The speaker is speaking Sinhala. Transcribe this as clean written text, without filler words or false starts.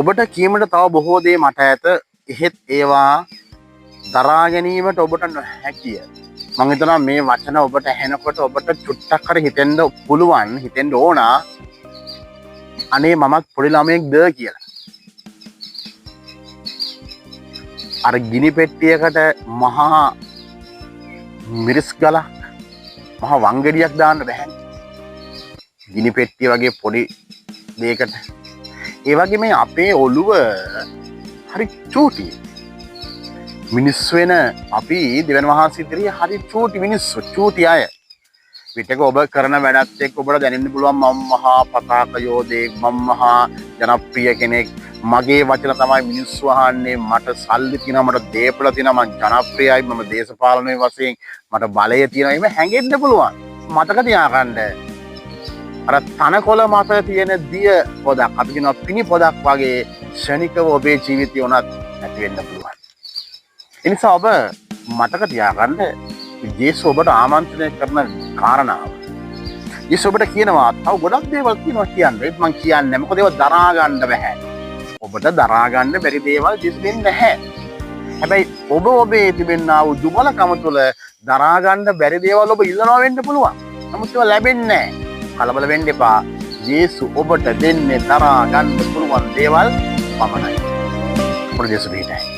ඔබට කීමට තව බොහෝ දේ මට ඇත. එහෙත් ඒවා දරා ගැනීමට ඔබට නොහැකිය. මම හිතනවා මේ වචන ඔබට ඇහෙනකොට ඔබට චුට්ටක් හරි හිතෙන්න පුළුවන්, හිතෙන්න ඕන අනේ මමත් පොඩි ළමයෙක්ද කියලා. අර ගිනි පෙට්ටියකට මහා මිරිස් ගලක්, මහා වංගෙඩියක් දාන්න බැහැ. ගිනි පෙට්ටිය වගේ පොඩි දෙයකට. ඒ වගේ මේ අපේ ඔළුව හරි චූටි. මිනිස්සු වෙන අපි දෙවියන් වහන්සේ ඉදිරියේ හරි චූටි මිනිස්සු, චූටි අය. පිටක ඔබ කරන වැඩත් එක්ක ඔබට දැනෙන්න පුළුවන් මම මහා පතාක යෝධයෙක්, මම මහා ජනප්‍රිය කෙනෙක්. මගේ වචන තමයි මිනිස්සු අහන්නේ, මට සල්ලි තියෙනවා, මට දේපල තියෙනවා, මම ජනප්‍රියයි, මම දේශපාලනයේ වශයෙන් මට බලය තියෙනවා. එහෙම හැංගෙන්න පුළුවන්. මතක තියාගන්න. අර තනකොළ මත තියෙන දිය පොදක්, අපි කියනවා පිණි පොදක් වගේ ක්ෂණිකව ඔබේ ජීවිතය උනත් නැති වෙන්න පුළුවන්. ඒ නිසා ඔබ මතක තියාගන්න ජේසුස් ඔබට ආමන්ත්‍රණය කරන කාරණාව. ජේසුස් ඔබට කියනවා තව ගොඩක් දේවල් කියනවා කියන්නේ. මම කියන්නේ මොකද ඒවා දරා ගන්න බෑ. ඔබට දරා ගන්න බැරි දේවල් ජේසුස් දෙන්නේ නැහැ. හැබැයි ඔබ ඔබේ තිබෙනා වූ දුබලකම තුළ දරා ගන්න බැරි දේවල් ඔබ ඉල්ලනවා වෙන්න පුළුවන්. නමුත් ඒවා ලැබෙන්නේ නැහැ. කලබල වෙන්න එපා. ජේසුස් ඔබට දෙන්නේ දරා ගන්න පුළුවන් දේවල් පමණයි. ඔබ ජේසුස් පිටයි.